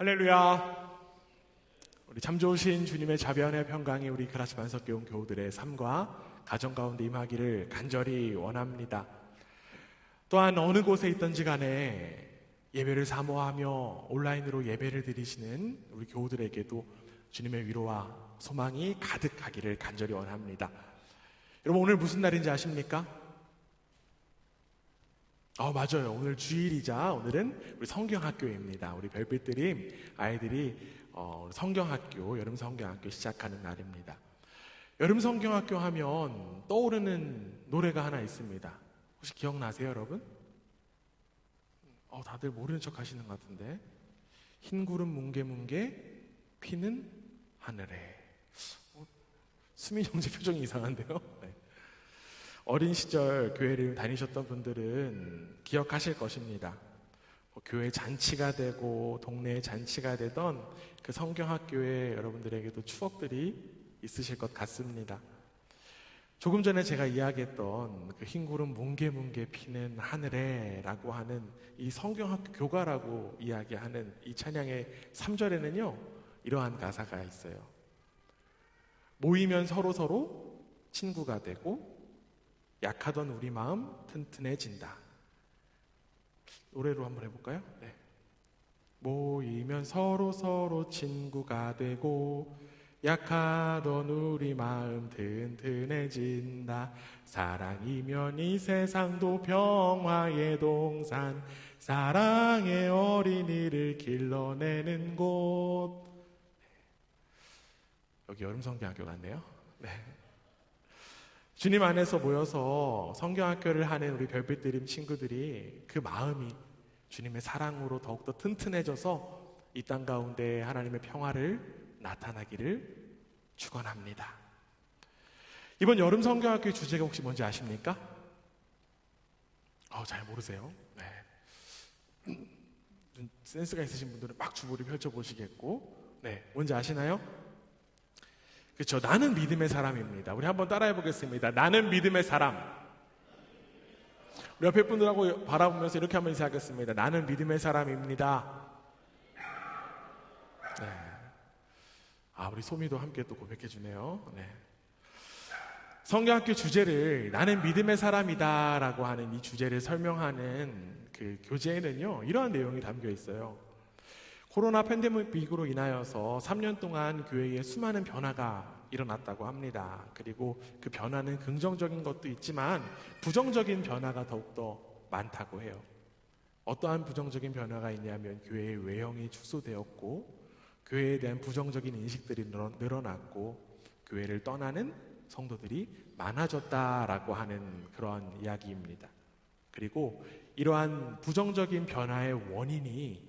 할렐루야. 우리 참 좋으신 주님의 자비하의 평강이 우리 그라치 반석교원 교우들의 삶과 가정 가운데 임하기를 간절히 원합니다. 또한 어느 곳에 있든지 간에 예배를 사모하며 온라인으로 예배를 드리시는 우리 교우들에게도 주님의 위로와 소망이 가득하기를 간절히 원합니다. 여러분, 오늘 무슨 날인지 아십니까? 맞아요. 오늘 주일이자 오늘은 우리 성경학교입니다. 우리 별빛드림 아이들이 성경학교, 여름 성경학교 시작하는 날입니다. 여름 성경학교 하면 떠오르는 노래가 하나 있습니다. 혹시 기억나세요, 여러분? 다들 모르는 척 하시는 것 같은데. 흰 구름 뭉게뭉게 피는 하늘에. 수민 형제 표정이 이상한데요? 네. 어린 시절 교회를 다니셨던 분들은 기억하실 것입니다. 교회 잔치가 되고 동네에 잔치가 되던 그 성경학교에 여러분들에게도 추억들이 있으실 것 같습니다. 조금 전에 제가 이야기했던 그 흰구름 뭉게뭉게 피는 하늘에 라고 하는 이 성경학교 교가라고 이야기하는 이 찬양의 3절에는요 이러한 가사가 있어요. 모이면 서로 친구가 되고 약하던 우리 마음 튼튼해진다. 노래로 한번 해볼까요? 네. 모이면 서로 친구가 되고 약하던 우리 마음 튼튼해진다. 사랑이면 이 세상도 평화의 동산, 사랑의 어린이를 길러내는 곳. 여기 여름 성경학교 같네요. 네. 주님 안에서 모여서 성경학교를 하는 우리 별빛드림 친구들이 그 마음이 주님의 사랑으로 더욱더 튼튼해져서 이 땅 가운데 하나님의 평화를 나타나기를 축원합니다. 이번 여름 성경학교의 주제가 혹시 뭔지 아십니까? 잘 모르세요? 네. 센스가 있으신 분들은 막 주보를 펼쳐보시겠고, 네, 뭔지 아시나요? 그렇죠. 나는 믿음의 사람입니다. 우리 한번 따라해 보겠습니다. 나는 믿음의 사람. 우리 옆에 분들하고 바라보면서 이렇게 한번 인사하겠습니다. 나는 믿음의 사람입니다. 네. 우리 소미도 함께 또 고백해 주네요. 네. 성경학교 주제를 나는 믿음의 사람이다 라고 하는 이 주제를 설명하는 그 교재에는요 이러한 내용이 담겨 있어요. 코로나 팬데믹으로 인하여서 3년 동안 교회에 수많은 변화가 일어났다고 합니다. 그리고 그 변화는 긍정적인 것도 있지만 부정적인 변화가 더욱더 많다고 해요. 어떠한 부정적인 변화가 있냐면 교회의 외형이 축소되었고 교회에 대한 부정적인 인식들이 늘어났고 교회를 떠나는 성도들이 많아졌다라고 하는 그러한 이야기입니다. 그리고 이러한 부정적인 변화의 원인이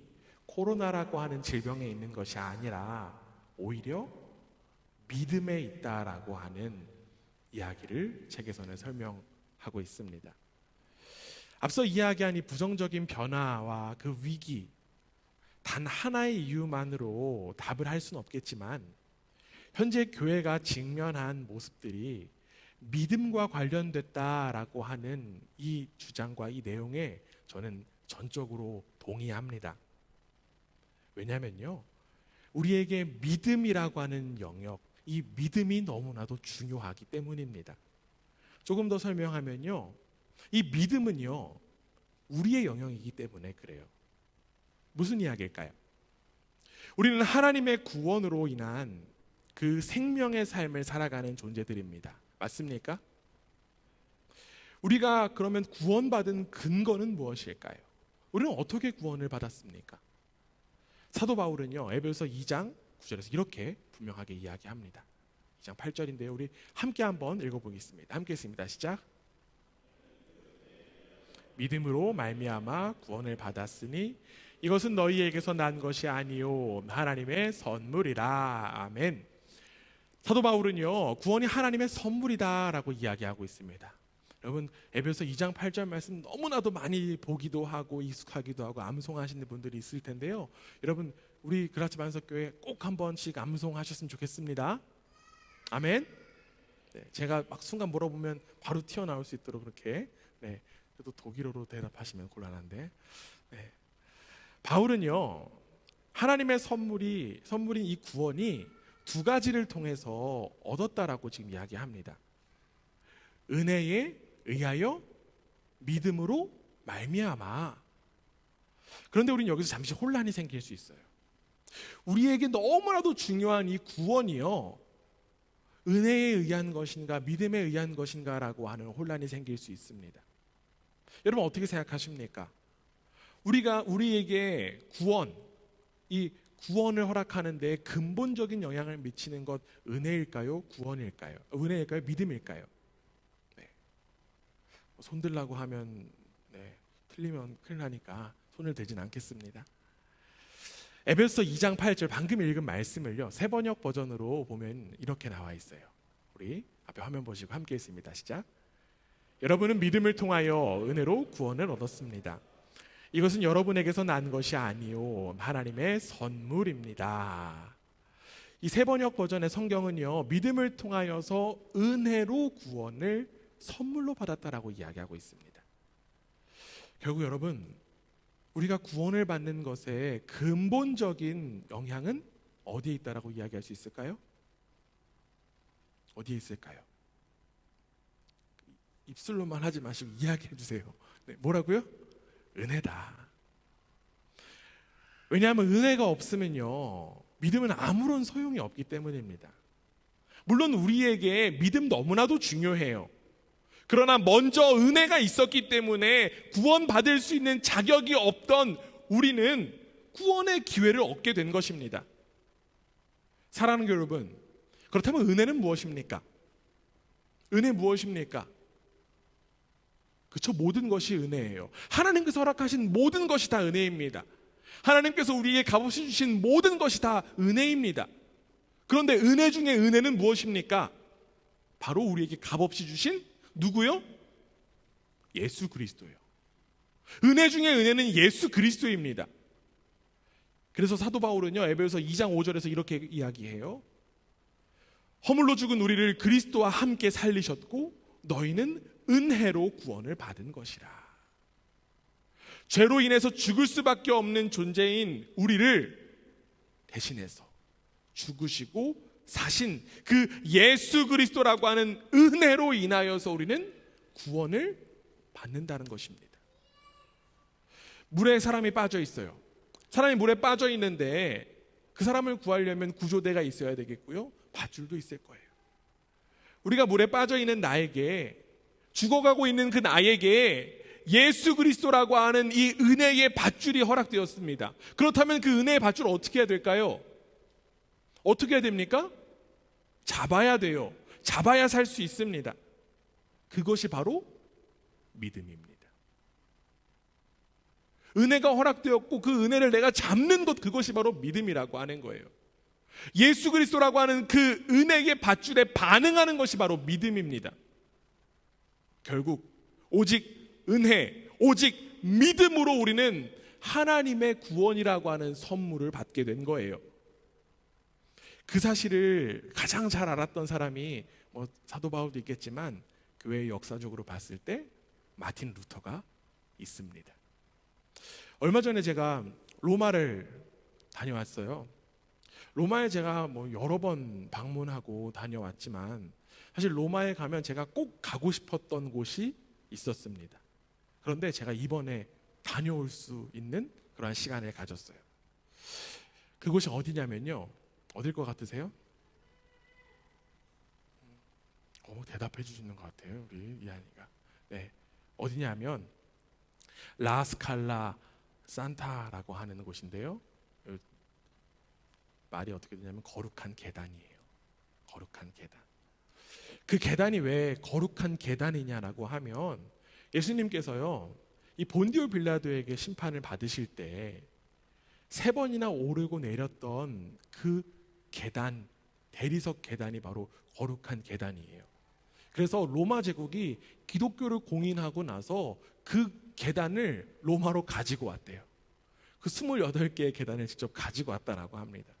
코로나라고 하는 질병에 있는 것이 아니라 오히려 믿음에 있다라고 하는 이야기를 책에서는 설명하고 있습니다. 앞서 이야기한 이 부정적인 변화와 그 위기, 단 하나의 이유만으로 답을 할 수는 없겠지만 현재 교회가 직면한 모습들이 믿음과 관련됐다라고 하는 이 주장과 이 내용에 저는 전적으로 동의합니다. 왜냐하면요, 우리에게 믿음이라고 하는 영역, 이 믿음이 너무나도 중요하기 때문입니다. 조금 더 설명하면요, 이 믿음은요, 우리의 영역이기 때문에 그래요. 무슨 이야기일까요? 우리는 하나님의 구원으로 인한 그 생명의 삶을 살아가는 존재들입니다. 맞습니까? 우리가 그러면 구원받은 근거는 무엇일까요? 우리는 어떻게 구원을 받았습니까? 사도 바울은요 에베소서 2장 9절에서 이렇게 분명하게 이야기합니다. 2장 8절인데요 우리 함께 한번 읽어보겠습니다. 함께 읽습니다. 시작. 믿음으로 말미암아 구원을 받았으니 이것은 너희에게서 난 것이 아니요 하나님의 선물이라. 아멘. 사도 바울은요 구원이 하나님의 선물이다라고 이야기하고 있습니다. 여러분 에베소서 2장 8절 말씀 너무나도 많이 보기도 하고 익숙하기도 하고 암송하시는 분들이 있을 텐데요. 여러분 우리 그라치 반석교회 꼭 한 번씩 암송하셨으면 좋겠습니다. 아멘. 네, 제가 막 순간 물어보면 바로 튀어나올 수 있도록 그렇게. 네, 그래도 독일어로 대답하시면 곤란한데. 네. 바울은요 하나님의 선물인 이 구원이 두 가지를 통해서 얻었다라고 지금 이야기합니다. 은혜에 의하여 믿음으로 말미암아. 그런데 우리는 여기서 잠시 혼란이 생길 수 있어요. 우리에게 너무나도 중요한 이 구원이요, 은혜에 의한 것인가 믿음에 의한 것인가라고 하는 혼란이 생길 수 있습니다. 여러분 어떻게 생각하십니까? 우리에게 이 구원을 허락하는 데 근본적인 영향을 미치는 것 은혜일까요? 구원일까요? 은혜일까요? 믿음일까요? 네. 손 들라고 하면 틀리면 큰일 나니까 손을 대진 않겠습니다. 에베소서 2장 8절 방금 읽은 말씀을요, 세번역 버전으로 보면 이렇게 나와 있어요. 우리 앞에 화면 보시고 함께 읽습니다. 시작. 여러분은 믿음을 통하여 은혜로 구원을 얻었습니다. 이것은 여러분에게서 난 것이 아니요 하나님의 선물입니다. 이 세번역 버전의 성경은요, 믿음을 통하여서 은혜로 구원을 선물로 받았다라고 이야기하고 있습니다. 결국 여러분, 우리가 구원을 받는 것의 근본적인 영향은 어디에 있다라고 이야기할 수 있을까요? 어디에 있을까요? 입술로만 하지 마시고 이야기해 주세요. 네, 뭐라고요? 은혜다. 왜냐하면 은혜가 없으면요, 믿음은 아무런 소용이 없기 때문입니다. 물론 우리에게 믿음 너무나도 중요해요. 그러나 먼저 은혜가 있었기 때문에 구원받을 수 있는 자격이 없던 우리는 구원의 기회를 얻게 된 것입니다. 사랑하는 여러분, 그렇다면 은혜는 무엇입니까? 은혜 무엇입니까? 그렇죠, 모든 것이 은혜예요. 하나님께서 허락하신 모든 것이 다 은혜입니다. 하나님께서 우리에게 값없이 주신 모든 것이 다 은혜입니다. 그런데 은혜 중에 은혜는 무엇입니까? 바로 우리에게 값없이 주신 누구요? 예수 그리스도예요. 은혜 중에 은혜는 예수 그리스도입니다. 그래서 사도 바울은요, 에베소서 2장 5절에서 이렇게 이야기해요. 허물로 죽은 우리를 그리스도와 함께 살리셨고 너희는 은혜로 구원을 받은 것이라. 죄로 인해서 죽을 수밖에 없는 존재인 우리를 대신해서 죽으시고 사신 그 예수 그리스도라고 하는 은혜로 인하여서 우리는 구원을 받는다는 것입니다. 물에 사람이 빠져 있어요. 사람이 물에 빠져 있는데 그 사람을 구하려면 구조대가 있어야 되겠고요, 밧줄도 있을 거예요. 우리가 물에 빠져 있는 나에게, 죽어가고 있는 그 나에게 예수 그리스도라고 하는 이 은혜의 밧줄이 허락되었습니다. 그렇다면 그 은혜의 밧줄을 어떻게 해야 될까요? 어떻게 해야 됩니까? 잡아야 돼요. 잡아야 살 수 있습니다. 그것이 바로 믿음입니다. 은혜가 허락되었고 그 은혜를 내가 잡는 것, 그것이 바로 믿음이라고 하는 거예요. 예수 그리스도라고 하는 그 은혜의 밧줄에 반응하는 것이 바로 믿음입니다. 결국 오직 은혜, 오직 믿음으로 우리는 하나님의 구원이라고 하는 선물을 받게 된 거예요. 그 사실을 가장 잘 알았던 사람이 사도 바울도 있겠지만 교회의 역사적으로 봤을 때 마틴 루터가 있습니다. 얼마 전에 제가 로마를 다녀왔어요. 로마에 제가 여러 번 방문하고 다녀왔지만 사실 로마에 가면 제가 꼭 가고 싶었던 곳이 있었습니다. 그런데 제가 이번에 다녀올 수 있는 그런 시간을 가졌어요. 그곳이 어디냐면요, 어딜 것 같으세요? 대답해 주시는 것 같아요, 우리 이한이가. 네, 어디냐면 라스칼라 산타라고 하는 곳인데요, 말이 어떻게 되냐면 거룩한 계단이에요. 거룩한 계단. 그 계단이 왜 거룩한 계단이냐라고 하면 예수님께서요, 이 본디오 빌라도에게 심판을 받으실 때 3번이나 오르고 내렸던 그 계단, 대리석 계단이 바로 거룩한 계단이에요. 그래서 로마 제국이 기독교를 공인하고 나서 그 계단을 로마로 가지고 왔대요. 그 28개의 계단을 직접 가지고 왔다라고 합니다.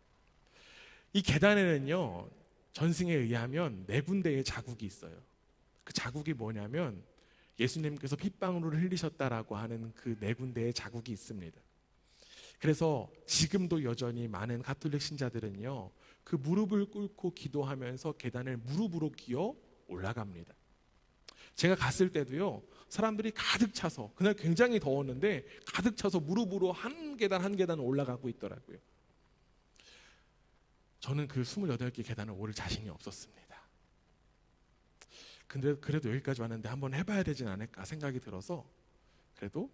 이 계단에는요, 전승에 의하면 4군데의 자국이 있어요. 그 자국이 뭐냐면 예수님께서 핏방울을 흘리셨다라고 하는 그 4군데의 자국이 있습니다. 그래서 지금도 여전히 많은 가톨릭 신자들은요, 그 무릎을 꿇고 기도하면서 계단을 무릎으로 기어 올라갑니다. 제가 갔을 때도요, 사람들이 가득 차서, 그날 굉장히 더웠는데 가득 차서 무릎으로 한 계단 한 계단 올라가고 있더라고요. 저는 그 28개 계단을 오를 자신이 없었습니다. 근데 그래도 여기까지 왔는데 한번 해봐야 되진 않을까 생각이 들어서 그래도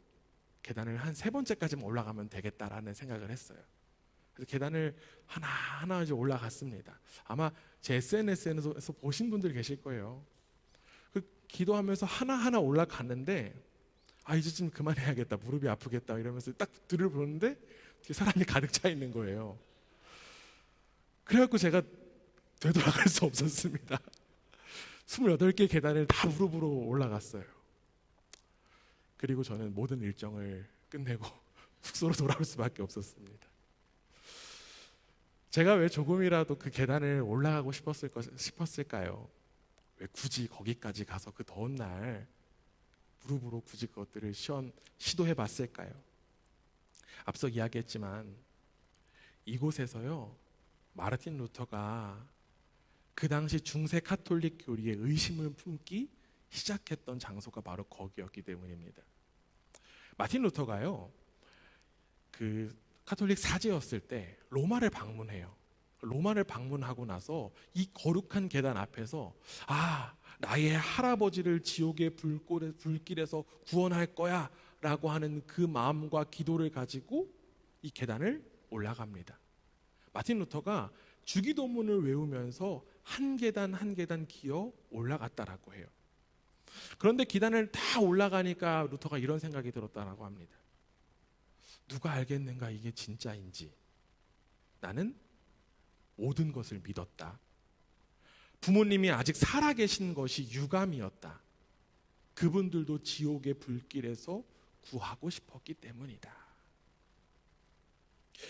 계단을 한 3번째까지만 올라가면 되겠다라는 생각을 했어요. 그래서 계단을 하나하나 이제 올라갔습니다. 아마 제 SNS에서 보신 분들 계실 거예요. 그 기도하면서 하나하나 올라갔는데 이제 좀 그만해야겠다, 무릎이 아프겠다 이러면서 딱 뒤를 보는데 사람이 가득 차 있는 거예요. 그래갖고 제가 되돌아갈 수 없었습니다. 28개 계단을 다 무릎으로 올라갔어요. 그리고 저는 모든 일정을 끝내고 숙소로 돌아올 수밖에 없었습니다. 제가 왜 조금이라도 그 계단을 올라가고 싶었을까요? 왜 굳이 거기까지 가서 그 더운 날 무릎으로 굳이 그것들을 시도해 봤을까요? 앞서 이야기했지만 이곳에서요, 마르틴 루터가 그 당시 중세 카톨릭 교리에 의심을 품기 시작했던 장소가 바로 거기였기 때문입니다. 마틴 루터가요, 그 카톨릭 사제였을 때 로마를 방문해요. 로마를 방문하고 나서 이 거룩한 계단 앞에서 나의 할아버지를 지옥의 불길에서 구원할 거야 라고 하는 그 마음과 기도를 가지고 이 계단을 올라갑니다. 마틴 루터가 주기도문을 외우면서 한 계단 한 계단 기어 올라갔다라고 해요. 그런데 계단을 다 올라가니까 루터가 이런 생각이 들었다라고 합니다. 누가 알겠는가 이게 진짜인지. 나는 모든 것을 믿었다. 부모님이 아직 살아계신 것이 유감이었다. 그분들도 지옥의 불길에서 구하고 싶었기 때문이다.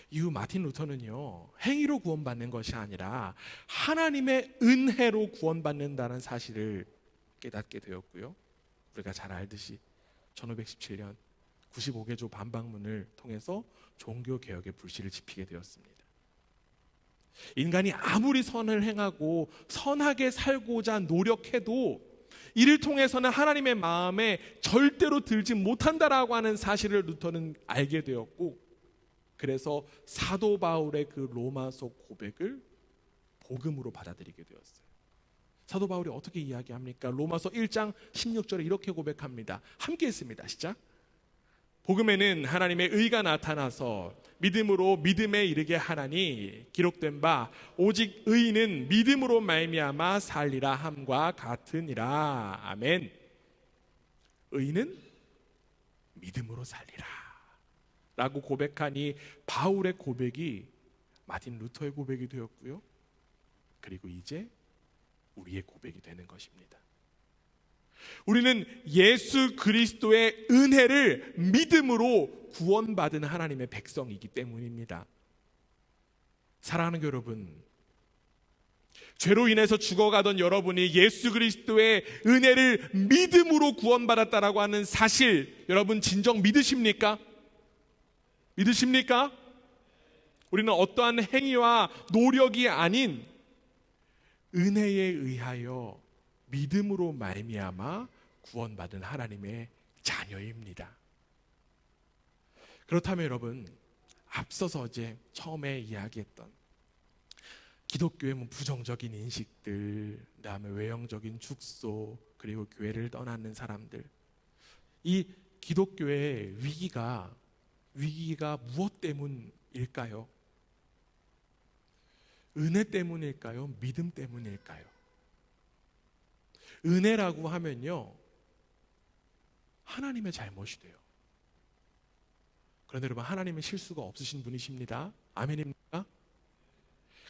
이후 마틴 루터는요, 행위로 구원받는 것이 아니라 하나님의 은혜로 구원받는다는 사실을 깨닫게 되었고요. 우리가 잘 알듯이 1517년 95개조 반박문을 통해서 종교개혁의 불씨를 지피게 되었습니다. 인간이 아무리 선을 행하고 선하게 살고자 노력해도 이를 통해서는 하나님의 마음에 절대로 들지 못한다라고 하는 사실을 루터는 알게 되었고, 그래서 사도 바울의 그 로마서 고백을 복음으로 받아들이게 되었어요. 사도 바울이 어떻게 이야기합니까? 로마서 1장 16절에 이렇게 고백합니다. 함께 했습니다. 시작. 복음에는 하나님의 의가 나타나서 믿음으로 믿음에 이르게 하나니 기록된 바 오직 의인은 믿음으로 말미암아 살리라 함과 같으니라. 아멘. 의인은 믿음으로 살리라 라고 고백하니 바울의 고백이 마틴 루터의 고백이 되었고요. 그리고 이제 우리의 고백이 되는 것입니다. 우리는 예수 그리스도의 은혜를 믿음으로 구원받은 하나님의 백성이기 때문입니다. 사랑하는 여러분, 죄로 인해서 죽어가던 여러분이 예수 그리스도의 은혜를 믿음으로 구원받았다라고 하는 사실, 여러분 진정 믿으십니까? 믿으십니까? 우리는 어떠한 행위와 노력이 아닌 은혜에 의하여 믿음으로 말미암아 구원받은 하나님의 자녀입니다. 그렇다면 여러분, 앞서서 어제 처음에 이야기했던 기독교의 부정적인 인식들, 그다음에 외형적인 축소, 그리고 교회를 떠나는 사람들, 이 기독교의 위기가 무엇 때문일까요? 은혜 때문일까요? 믿음 때문일까요? 은혜라고 하면요, 하나님의 잘못이 돼요. 그런데 여러분, 하나님은 실수가 없으신 분이십니다. 아멘입니까?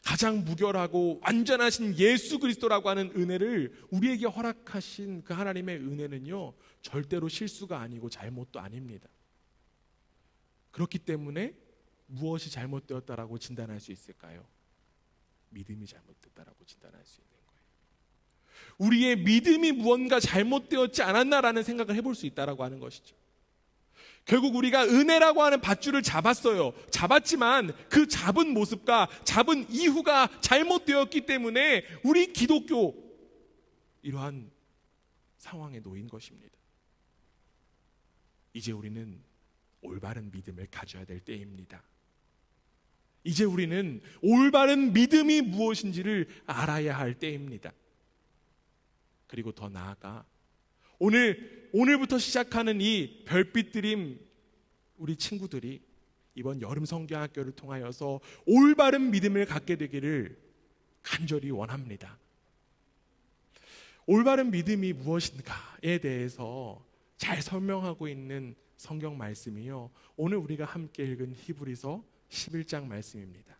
가장 무결하고 완전하신 예수 그리스도라고 하는 은혜를 우리에게 허락하신 그 하나님의 은혜는요, 절대로 실수가 아니고 잘못도 아닙니다. 그렇기 때문에 무엇이 잘못되었다라고 진단할 수 있을까요? 믿음이 잘못됐다라고 진단할 수 있는 거예요. 우리의 믿음이 무언가 잘못되었지 않았나라는 생각을 해볼 수 있다라고 하는 것이죠. 결국 우리가 은혜라고 하는 밧줄을 잡았어요. 잡았지만 그 잡은 모습과 잡은 이후가 잘못되었기 때문에 우리 기독교 이러한 상황에 놓인 것입니다. 이제 우리는 올바른 믿음을 가져야 될 때입니다. 이제 우리는 올바른 믿음이 무엇인지를 알아야 할 때입니다. 그리고 더 나아가 오늘부터 시작하는 이 별빛 드림 우리 친구들이 이번 여름 성경학교를 통하여서 올바른 믿음을 갖게 되기를 간절히 원합니다. 올바른 믿음이 무엇인가에 대해서 잘 설명하고 있는 성경 말씀이요, 오늘 우리가 함께 읽은 히브리서 11장 말씀입니다.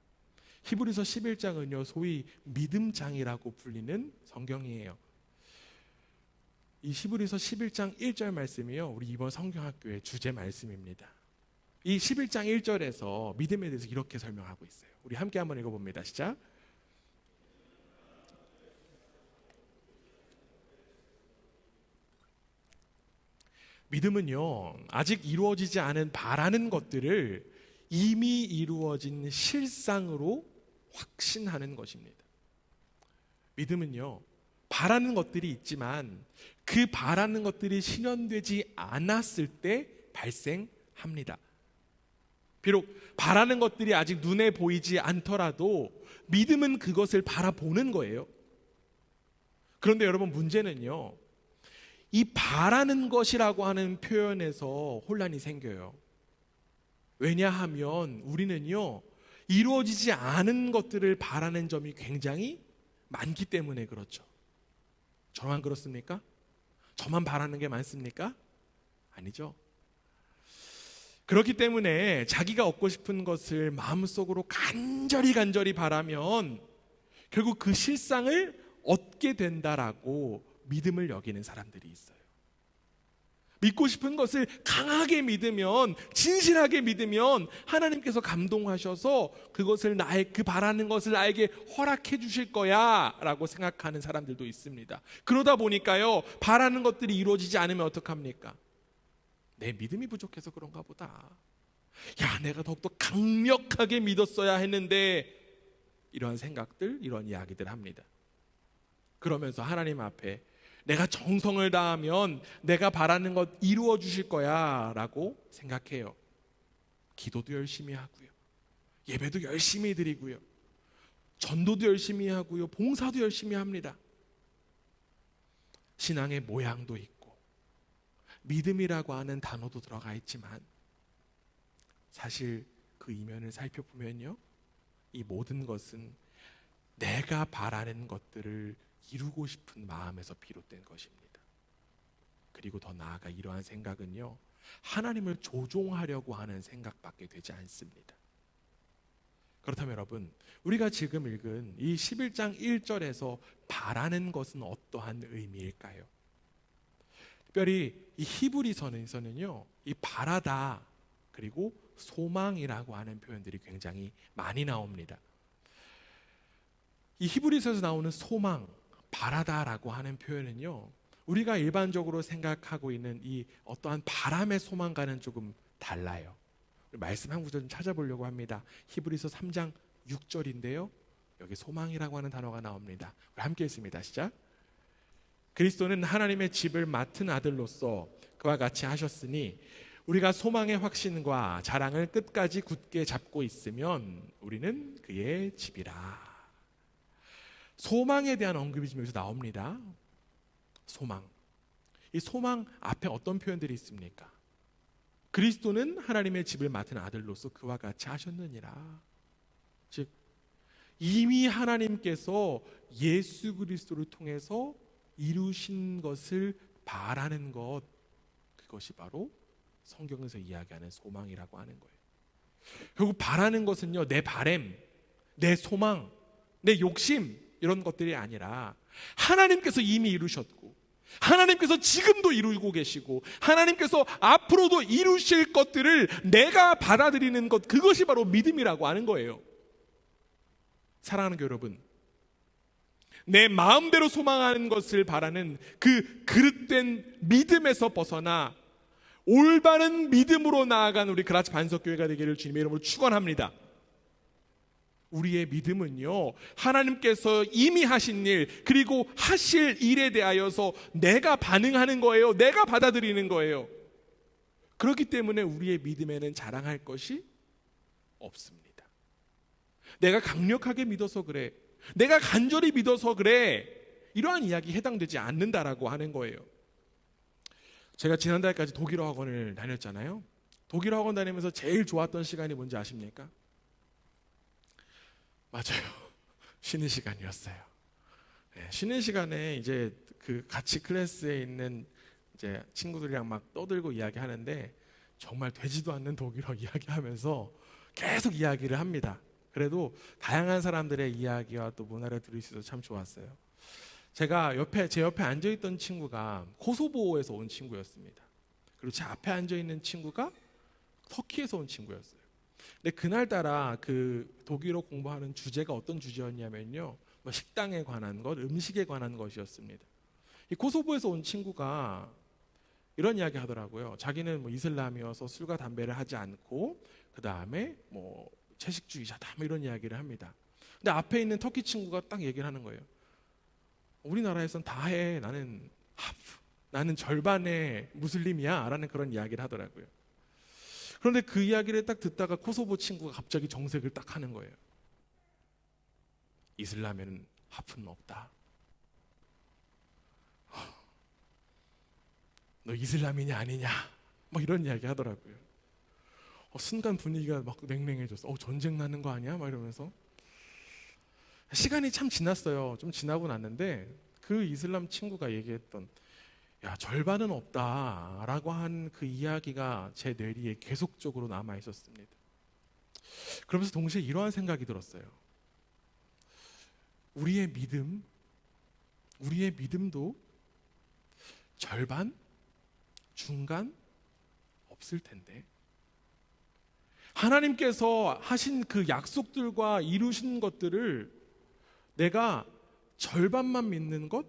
히브리서 11장은요 소위 믿음장이라고 불리는 성경이에요. 이 히브리서 11장 1절 말씀이요 우리 이번 성경학교의 주제 말씀입니다. 이 11장 1절에서 믿음에 대해서 이렇게 설명하고 있어요. 우리 함께 한번 읽어봅니다. 시작. 믿음은요 아직 이루어지지 않은 바라는 것들을 이미 이루어진 실상으로 확신하는 것입니다. 믿음은요 바라는 것들이 있지만 그 바라는 것들이 실현되지 않았을 때 발생합니다. 비록 바라는 것들이 아직 눈에 보이지 않더라도 믿음은 그것을 바라보는 거예요. 그런데 여러분 문제는요 이 바라는 것이라고 하는 표현에서 혼란이 생겨요. 왜냐하면 우리는요 이루어지지 않은 것들을 바라는 점이 굉장히 많기 때문에 그렇죠. 저만 그렇습니까? 저만 바라는 게 많습니까? 아니죠. 그렇기 때문에 자기가 얻고 싶은 것을 마음속으로 간절히 바라면 결국 그 실상을 얻게 된다라고 믿음을 여기는 사람들이 있어요. 믿고 싶은 것을 강하게 믿으면, 진실하게 믿으면 하나님께서 감동하셔서 그것을 나의 그 바라는 것을 나에게 허락해 주실 거야 라고 생각하는 사람들도 있습니다. 그러다 보니까요 바라는 것들이 이루어지지 않으면 어떡합니까? 내 믿음이 부족해서 그런가 보다. 야, 내가 더욱더 강력하게 믿었어야 했는데, 이러한 생각들, 이런 이야기들 합니다. 그러면서 하나님 앞에 내가 정성을 다하면 내가 바라는 것 이루어 주실 거야 라고 생각해요. 기도도 열심히 하고요, 예배도 열심히 드리고요, 전도도 열심히 하고요, 봉사도 열심히 합니다. 신앙의 모양도 있고 믿음이라고 하는 단어도 들어가 있지만 사실 그 이면을 살펴보면요 이 모든 것은 내가 바라는 것들을 이루고 싶은 마음에서 비롯된 것입니다. 그리고 더 나아가 이러한 생각은요 하나님을 조종하려고 하는 생각밖에 되지 않습니다. 그렇다면 여러분, 우리가 지금 읽은 이 11장 1절에서 바라는 것은 어떠한 의미일까요? 특별히 이 히브리서는요 이 바라다 그리고 소망이라고 하는 표현들이 굉장히 많이 나옵니다. 이 히브리서에서 나오는 소망, 바라다라고 하는 표현은요 우리가 일반적으로 생각하고 있는 이 어떠한 바람의 소망과는 조금 달라요. 말씀 한 구절 좀 찾아보려고 합니다. 히브리서 3장 6절인데요 여기 소망이라고 하는 단어가 나옵니다. 우리 함께 읽습니다. 시작. 그리스도는 하나님의 집을 맡은 아들로서 그와 같이 하셨으니 우리가 소망의 확신과 자랑을 끝까지 굳게 잡고 있으면 우리는 그의 집이라. 소망에 대한 언급이 지금 여기서 나옵니다. 소망. 이 소망 앞에 어떤 표현들이 있습니까? 그리스도는 하나님의 집을 맡은 아들로서 그와 같이 하셨느니라. 즉 이미 하나님께서 예수 그리스도를 통해서 이루신 것을 바라는 것, 그것이 바로 성경에서 이야기하는 소망이라고 하는 거예요. 결국 바라는 것은요 내 바램, 내 소망, 내 욕심 이런 것들이 아니라 하나님께서 이미 이루셨고 하나님께서 지금도 이루고 계시고 하나님께서 앞으로도 이루실 것들을 내가 받아들이는 것, 그것이 바로 믿음이라고 하는 거예요. 사랑하는 여러분, 내 마음대로 소망하는 것을 바라는 그 그릇된 믿음에서 벗어나 올바른 믿음으로 나아간 우리 그라치 반석교회가 되기를 주님의 이름으로 축원합니다. 우리의 믿음은요, 하나님께서 이미 하신 일, 그리고 하실 일에 대하여서 내가 반응하는 거예요. 내가 받아들이는 거예요. 그렇기 때문에 우리의 믿음에는 자랑할 것이 없습니다. 내가 강력하게 믿어서 그래, 내가 간절히 믿어서 그래, 이러한 이야기에 해당되지 않는다라고 하는 거예요. 제가 지난달까지 독일어 학원을 다녔잖아요. 독일어 학원 다니면서 제일 좋았던 시간이 뭔지 아십니까? 맞아요. 쉬는 시간이었어요. 네, 쉬는 시간에 이제 그 같이 클래스에 있는 이제 친구들이랑 막 떠들고 이야기하는데 정말 되지도 않는 독일어 이야기하면서 계속 이야기를 합니다. 그래도 다양한 사람들의 이야기와 또 문화를 들을 수 있어서 참 좋았어요. 제가 제 옆에 앉아있던 친구가 코소보에서 온 친구였습니다. 그리고 제 앞에 앉아있는 친구가 터키에서 온 친구였어요. 근데 그날따라 그 독일어 공부하는 주제가 어떤 주제였냐면요, 뭐 식당에 관한 것, 음식에 관한 것이었습니다. 이 코소보에서 온 친구가 이런 이야기 하더라고요. 자기는 뭐 이슬람이어서 술과 담배를 하지 않고 그 다음에 뭐 채식주의자다, 뭐 이런 이야기를 합니다. 근데 앞에 있는 터키 친구가 딱 얘기를 하는 거예요. 우리나라에선 다 해. 나는 절반의 무슬림이야 라는 그런 이야기를 하더라고요. 그런데 그 이야기를 딱 듣다가 코소보 친구가 갑자기 정색을 딱 하는 거예요. 이슬람에는 하프는 없다. 너 이슬람이냐 아니냐 막 이런 이야기 하더라고요. 순간 분위기가 막 냉랭해졌어. 전쟁 나는 거 아니야? 막 이러면서. 시간이 참 지났어요. 좀 지나고 났는데 그 이슬람 친구가 얘기했던 절반은 없다라고 한 그 이야기가 제 뇌리에 계속적으로 남아 있었습니다. 그러면서 동시에 이러한 생각이 들었어요. 우리의 믿음도 절반, 중간 없을 텐데, 하나님께서 하신 그 약속들과 이루신 것들을 내가 절반만 믿는 것,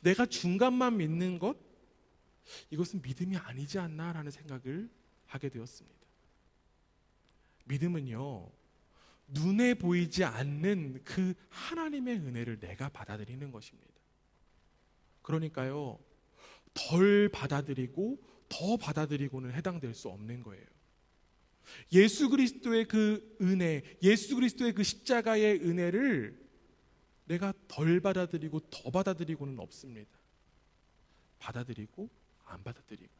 내가 중간만 믿는 것, 이것은 믿음이 아니지 않나라는 생각을 하게 되었습니다. 믿음은요, 눈에 보이지 않는 그 하나님의 은혜를 내가 받아들이는 것입니다. 그러니까요, 덜 받아들이고 더 받아들이고는 해당될 수 없는 거예요. 예수 그리스도의 그 은혜, 예수 그리스도의 그 십자가의 은혜를 내가 덜 받아들이고 더 받아들이고는 없습니다. 받아들이고 안 받아들이고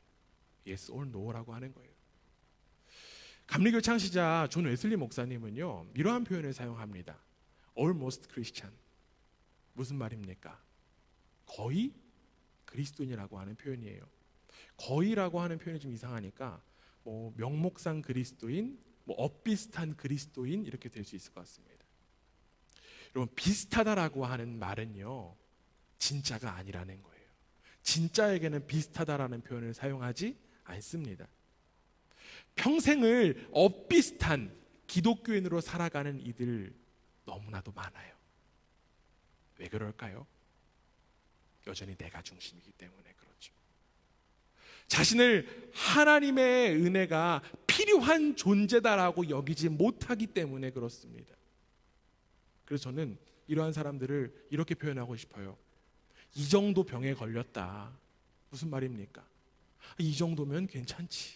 yes or no라고 하는 거예요. 감리교 창시자 존 웨슬리 목사님은요, 이러한 표현을 사용합니다. almost Christian. 무슨 말입니까? 거의 그리스도인이라고 하는 표현이에요. 거의라고 하는 표현이 좀 이상하니까 뭐 명목상 그리스도인, 뭐 엇비슷한 그리스도인 이렇게 될 수 있을 것 같습니다. 여러분, 비슷하다라고 하는 말은요, 진짜가 아니라는 거예요. 진짜에게는 비슷하다라는 표현을 사용하지 않습니다. 평생을 엇비슷한 기독교인으로 살아가는 이들 너무나도 많아요. 왜 그럴까요? 여전히 내가 중심이기 때문에 그렇죠. 자신을 하나님의 은혜가 필요한 존재다라고 여기지 못하기 때문에 그렇습니다. 그래서 저는 이러한 사람들을 이렇게 표현하고 싶어요. 이 정도 병에 걸렸다. 무슨 말입니까? 이 정도면 괜찮지.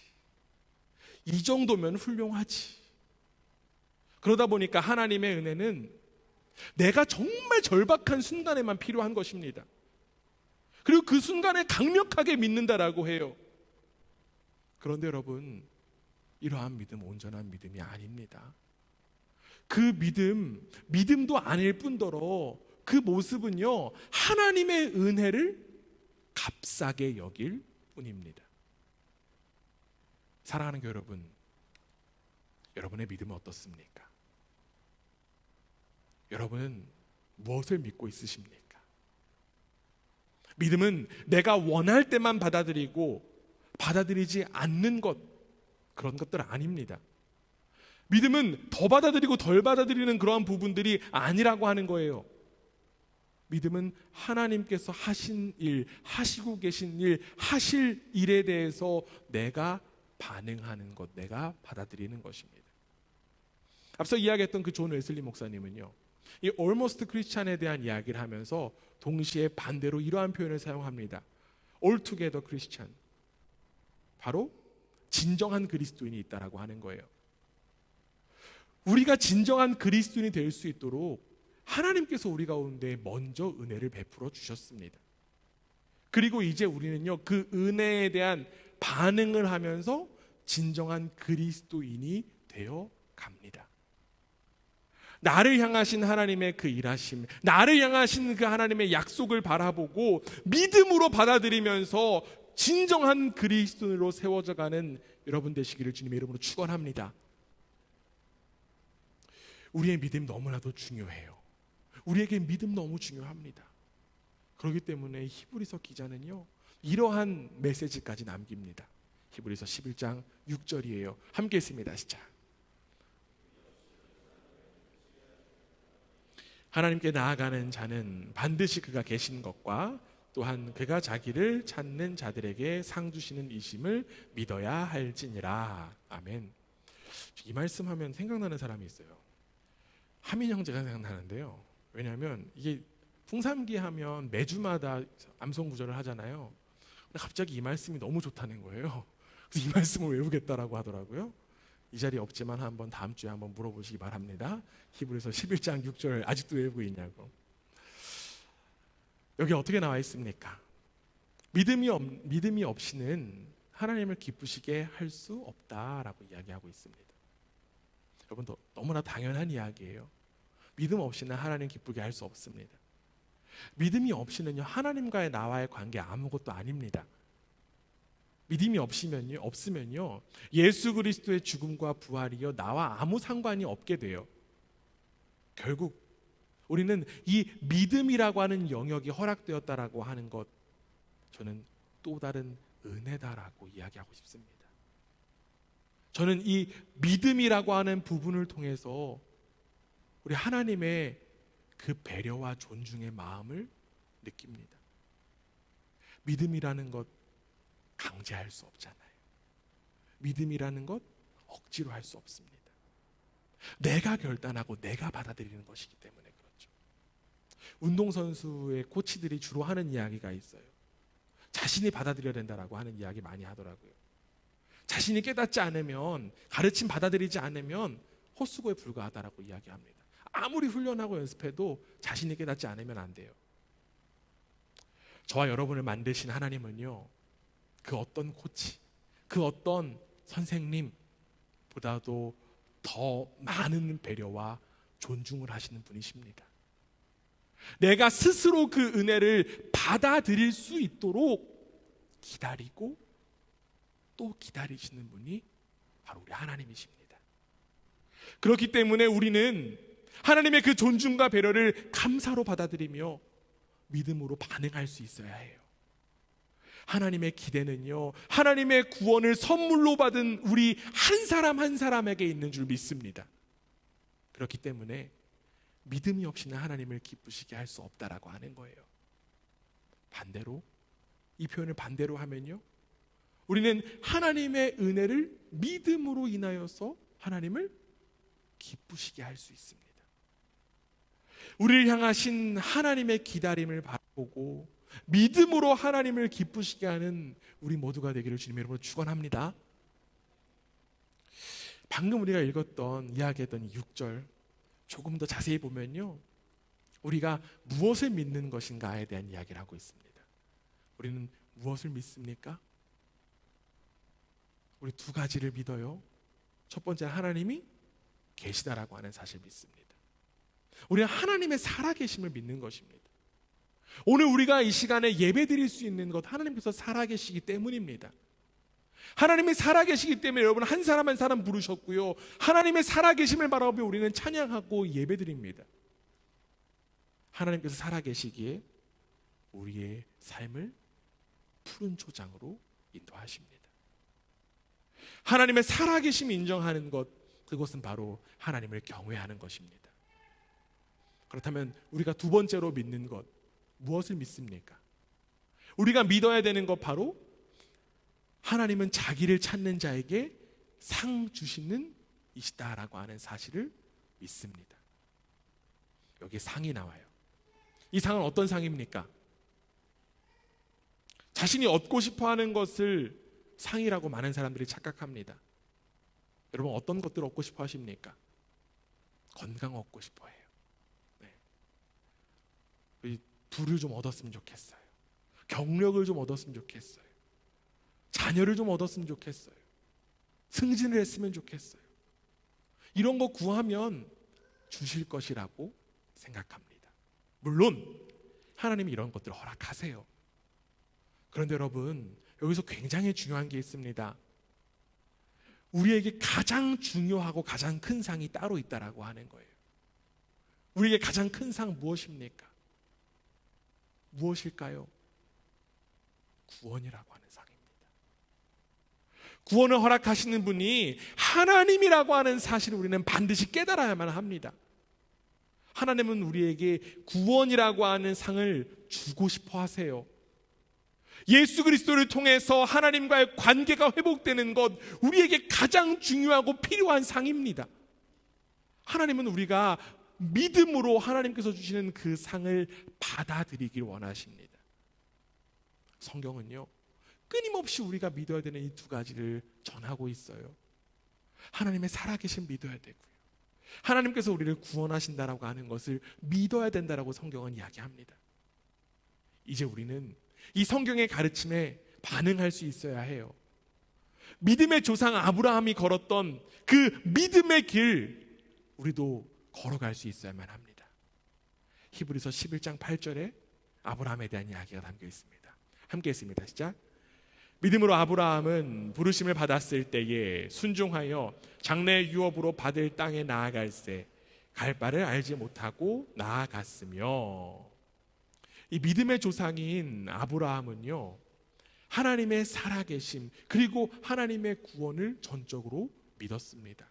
이 정도면 훌륭하지. 그러다 보니까 하나님의 은혜는 내가 정말 절박한 순간에만 필요한 것입니다. 그리고 그 순간에 강력하게 믿는다라고 해요. 그런데 여러분, 이러한 믿음 온전한 믿음이 아닙니다. 그 믿음도 아닐 뿐더러 그 모습은요, 하나님의 은혜를 값싸게 여길 뿐입니다. 사랑하는 교회 여러분, 여러분의 믿음은 어떻습니까? 여러분은 무엇을 믿고 있으십니까? 믿음은 내가 원할 때만 받아들이고 받아들이지 않는 것, 그런 것들 아닙니다. 믿음은 더 받아들이고 덜 받아들이는 그러한 부분들이 아니라고 하는 거예요. 믿음은 하나님께서 하신 일, 하시고 계신 일, 하실 일에 대해서 내가 반응하는 것, 내가 받아들이는 것입니다. 앞서 이야기했던 그 존 웨슬리 목사님은요, 이 almost Christian에 대한 이야기를 하면서 동시에 반대로 이러한 표현을 사용합니다. altogether Christian. 바로 진정한 그리스도인이 있다라고 하는 거예요. 우리가 진정한 그리스도인이 될 수 있도록 하나님께서 우리 가운데 먼저 은혜를 베풀어 주셨습니다. 그리고 이제 우리는요, 그 은혜에 대한 반응을 하면서 진정한 그리스도인이 되어 갑니다. 나를 향하신 하나님의 그 일하심, 나를 향하신 그 하나님의 약속을 바라보고 믿음으로 받아들이면서 진정한 그리스도인으로 세워져 가는 여러분 되시기를 주님의 이름으로 축원합니다. 우리의 믿음 너무나도 중요해요. 우리에게 믿음 너무 중요합니다. 그렇기 때문에 히브리서 기자는요, 이러한 메시지까지 남깁니다. 히브리서 11장 6절이에요. 함께 읽습니다. 시작. 하나님께 나아가는 자는 반드시 그가 계신 것과 또한 그가 자기를 찾는 자들에게 상 주시는 이심을 믿어야 할지니라. 아멘. 이 말씀하면 생각나는 사람이 있어요. 하민 형제가 생각나는데요. 왜냐하면 이게 풍삼기 하면 매주마다 암송 구절을 하잖아요. 근데 갑자기 이 말씀이 너무 좋다는 거예요. 그래서 이 말씀을 외우겠다라고 하더라고요. 이 자리에 없지만 한번 다음 주에 한번 물어보시기 바랍니다. 히브리서 11장 6절 아직도 외우고 있냐고. 여기 어떻게 나와 있습니까? 믿음이 없이는 하나님을 기쁘시게 할 수 없다라고 이야기하고 있습니다. 여러분, 너무나 당연한 이야기예요. 믿음 없이는 하나님 기쁘게 할 수 없습니다. 믿음이 없이는요, 하나님과의 나와의 관계 아무것도 아닙니다. 믿음이 없으면요, 예수 그리스도의 죽음과 부활이요, 나와 아무 상관이 없게 돼요. 결국 우리는 이 믿음이라고 하는 영역이 허락되었다라고 하는 것, 저는 또 다른 은혜다라고 이야기하고 싶습니다. 저는 이 믿음이라고 하는 부분을 통해서 우리 하나님의 그 배려와 존중의 마음을 느낍니다. 믿음이라는 것 강제할 수 없잖아요. 믿음이라는 것 억지로 할 수 없습니다. 내가 결단하고 내가 받아들이는 것이기 때문에 그렇죠. 운동선수의 코치들이 주로 하는 이야기가 있어요. 자신이 받아들여야 된다라고 하는 이야기 많이 하더라고요. 자신이 깨닫지 않으면, 가르침 받아들이지 않으면 헛수고에 불과하다라고 이야기합니다. 아무리 훈련하고 연습해도 자신이 깨닫지 않으면 안 돼요. 저와 여러분을 만드신 하나님은요, 그 어떤 코치, 그 어떤 선생님보다도 더 많은 배려와 존중을 하시는 분이십니다. 내가 스스로 그 은혜를 받아들일 수 있도록 기다리고 또 기다리시는 분이 바로 우리 하나님이십니다. 그렇기 때문에 우리는 하나님의 그 존중과 배려를 감사로 받아들이며 믿음으로 반응할 수 있어야 해요. 하나님의 기대는요, 하나님의 구원을 선물로 받은 우리 한 사람 한 사람에게 있는 줄 믿습니다. 그렇기 때문에 믿음이 없이는 하나님을 기쁘시게 할 수 없다라고 하는 거예요. 반대로, 이 표현을 반대로 하면요, 우리는 하나님의 은혜를 믿음으로 인하여서 하나님을 기쁘시게 할 수 있습니다. 우리를 향하신 하나님의 기다림을 바라보고 믿음으로 하나님을 기쁘시게 하는 우리 모두가 되기를 주님의 이름으로 축원합니다. 방금 우리가 읽었던, 이야기했던 6절 조금 더 자세히 보면요, 우리가 무엇을 믿는 것인가에 대한 이야기를 하고 있습니다. 우리는 무엇을 믿습니까? 우리 두 가지를 믿어요. 첫 번째는 하나님이 계시다라고 하는 사실을 믿습니다. 우리는 하나님의 살아계심을 믿는 것입니다. 오늘 우리가 이 시간에 예배드릴 수 있는 것, 하나님께서 살아계시기 때문입니다. 하나님이 살아계시기 때문에 여러분 한 사람 한 사람 부르셨고요, 하나님의 살아계심을 바라보며 우리는 찬양하고 예배드립니다. 하나님께서 살아계시기에 우리의 삶을 푸른 초장으로 인도하십니다. 하나님의 살아계심을 인정하는 것, 그것은 바로 하나님을 경외하는 것입니다. 그렇다면 우리가 두 번째로 믿는 것, 무엇을 믿습니까? 우리가 믿어야 되는 것 바로 하나님은 자기를 찾는 자에게 상 주시는 이시다라고 하는 사실을 믿습니다. 여기에 상이 나와요. 이 상은 어떤 상입니까? 자신이 얻고 싶어하는 것을 상이라고 많은 사람들이 착각합니다. 여러분 어떤 것들을 얻고 싶어 하십니까? 건강 얻고 싶어 해요. 네. 부를 좀 얻었으면 좋겠어요. 경력을 좀 얻었으면 좋겠어요. 자녀를 좀 얻었으면 좋겠어요. 승진을 했으면 좋겠어요. 이런 거 구하면 주실 것이라고 생각합니다. 물론 하나님이 이런 것들을 허락하세요. 그런데 여러분 여기서 굉장히 중요한 게 있습니다. 우리에게 가장 중요하고 가장 큰 상이 따로 있다라고 하는 거예요. 우리에게 가장 큰 상 무엇입니까? 무엇일까요? 구원이라고 하는 상입니다. 구원을 허락하시는 분이 하나님이라고 하는 사실을 우리는 반드시 깨달아야만 합니다. 하나님은 우리에게 구원이라고 하는 상을 주고 싶어 하세요. 예수 그리스도를 통해서 하나님과의 관계가 회복되는 것, 우리에게 가장 중요하고 필요한 상입니다. 하나님은 우리가 믿음으로 하나님께서 주시는 그 상을 받아들이길 원하십니다. 성경은요, 끊임없이 우리가 믿어야 되는 이 두 가지를 전하고 있어요. 하나님의 살아계신 믿어야 되고요, 하나님께서 우리를 구원하신다라고 하는 것을 믿어야 된다라고 성경은 이야기합니다. 이제 우리는 이 성경의 가르침에 반응할 수 있어야 해요. 믿음의 조상 아브라함이 걸었던 그 믿음의 길, 우리도 걸어갈 수 있어야만 합니다. 히브리서 11장 8절에 아브라함에 대한 이야기가 담겨 있습니다. 함께 했습니다. 시작. 믿음으로 아브라함은 부르심을 받았을 때에 순종하여 장래 유업으로 받을 땅에 나아갈새 갈 바를 알지 못하고 나아갔으며, 이 믿음의 조상인 아브라함은요, 하나님의 살아계심 그리고 하나님의 구원을 전적으로 믿었습니다.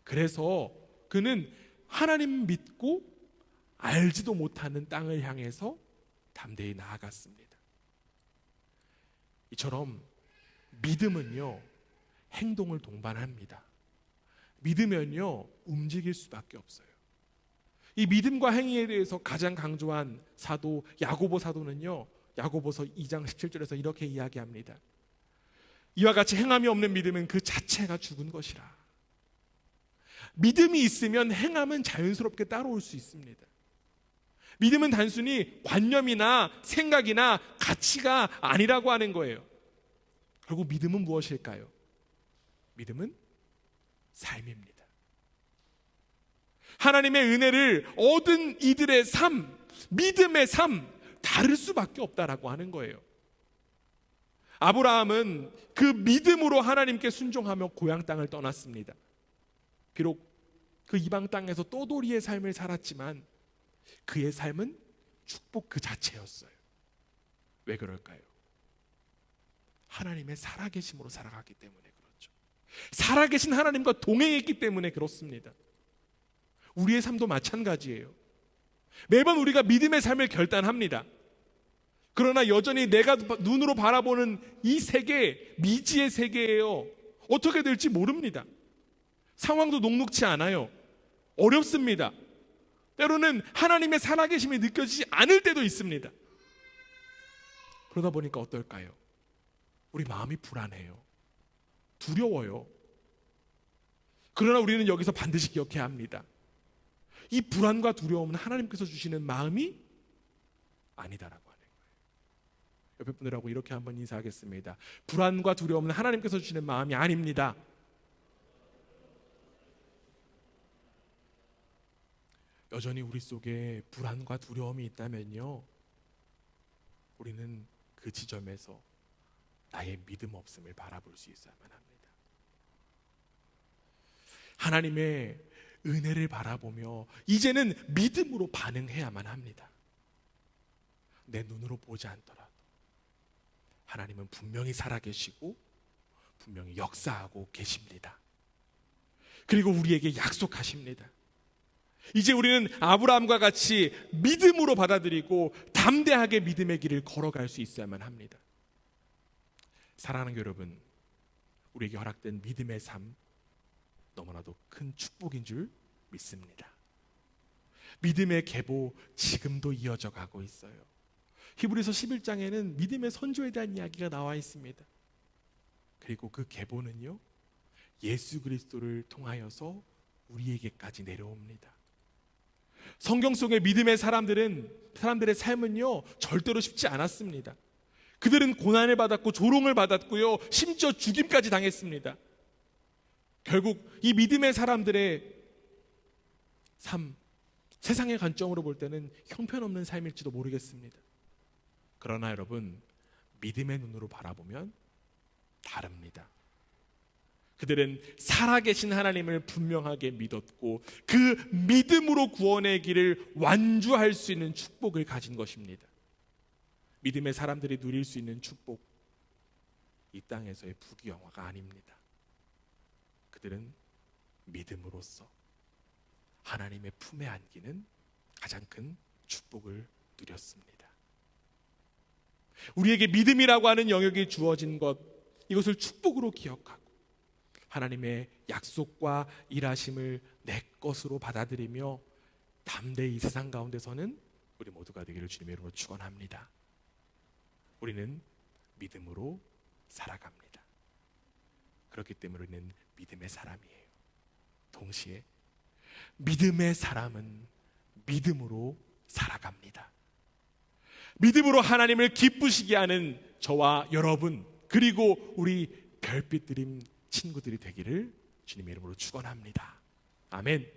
그래서 그는 하나님 믿고 알지도 못하는 땅을 향해서 담대히 나아갔습니다. 이처럼 믿음은요, 행동을 동반합니다. 믿으면요, 움직일 수밖에 없어요. 이 믿음과 행위에 대해서 가장 강조한 사도 야고보 사도는요, 야고보서 2장 17절에서 이렇게 이야기합니다. 이와 같이 행함이 없는 믿음은 그 자체가 죽은 것이라. 믿음이 있으면 행함은 자연스럽게 따라올 수 있습니다. 믿음은 단순히 관념이나 생각이나 가치가 아니라고 하는 거예요. 결국 믿음은 무엇일까요? 믿음은 삶입니다. 하나님의 은혜를 얻은 이들의 삶, 믿음의 삶, 다를 수밖에 없다라고 하는 거예요. 아브라함은 그 믿음으로 하나님께 순종하며 고향 땅을 떠났습니다. 비록 그 이방 땅에서 떠돌이의 삶을 살았지만 그의 삶은 축복 그 자체였어요. 왜 그럴까요? 하나님의 살아계심으로 살아갔기 때문에 그렇죠. 살아계신 하나님과 동행했기 때문에 그렇습니다. 우리의 삶도 마찬가지예요. 매번 우리가 믿음의 삶을 결단합니다. 그러나 여전히 내가 눈으로 바라보는 이 세계, 미지의 세계예요. 어떻게 될지 모릅니다. 상황도 녹록치 않아요. 어렵습니다. 때로는 하나님의 살아계심이 느껴지지 않을 때도 있습니다. 그러다 보니까 어떨까요? 우리 마음이 불안해요. 두려워요. 그러나 우리는 여기서 반드시 기억해야 합니다. 이 불안과 두려움은 하나님께서 주시는 마음이 아니다라고 하는 거예요. 옆에 분들하고 이렇게 한번 인사하겠습니다. 불안과 두려움은 하나님께서 주시는 마음이 아닙니다. 여전히 우리 속에 불안과 두려움이 있다면요, 우리는 그 지점에서 나의 믿음 없음을 바라볼 수 있어야만 합니다. 하나님의 은혜를 바라보며 이제는 믿음으로 반응해야만 합니다. 내 눈으로 보지 않더라도 하나님은 분명히 살아계시고 분명히 역사하고 계십니다. 그리고 우리에게 약속하십니다. 이제 우리는 아브라함과 같이 믿음으로 받아들이고 담대하게 믿음의 길을 걸어갈 수 있어야만 합니다. 사랑하는 여러분, 우리에게 허락된 믿음의 삶 너무나도 큰 축복인 줄 믿습니다. 믿음의 계보 지금도 이어져 가고 있어요. 히브리서 11장에는 믿음의 선조에 대한 이야기가 나와 있습니다. 그리고 그 계보는요, 예수 그리스도를 통하여서 우리에게까지 내려옵니다. 성경 속의 믿음의 사람들의 삶은요, 절대로 쉽지 않았습니다. 그들은 고난을 받았고 조롱을 받았고요, 심지어 죽임까지 당했습니다. 결국 이 믿음의 사람들의 삶, 세상의 관점으로 볼 때는 형편없는 삶일지도 모르겠습니다. 그러나 여러분, 믿음의 눈으로 바라보면 다릅니다. 그들은 살아계신 하나님을 분명하게 믿었고 그 믿음으로 구원의 길을 완주할 수 있는 축복을 가진 것입니다. 믿음의 사람들이 누릴 수 있는 축복, 이 땅에서의 부귀영화가 아닙니다. 그들은 믿음으로써 하나님의 품에 안기는 가장 큰 축복을 누렸습니다. 우리에게 믿음이라고 하는 영역이 주어진 것, 이것을 축복으로 기억하고 하나님의 약속과 일하심을 내 것으로 받아들이며 담대히 이 세상 가운데서는 우리 모두가 되기를 주님의 이름으로 축원합니다. 우리는 믿음으로 살아갑니다. 그렇기 때문에 우리는 믿음의 사람이에요. 동시에 믿음의 사람은 믿음으로 살아갑니다. 믿음으로 하나님을 기쁘시게 하는 저와 여러분, 그리고 우리 별빛 드림 친구들이 되기를 주님의 이름으로 축원합니다. 아멘.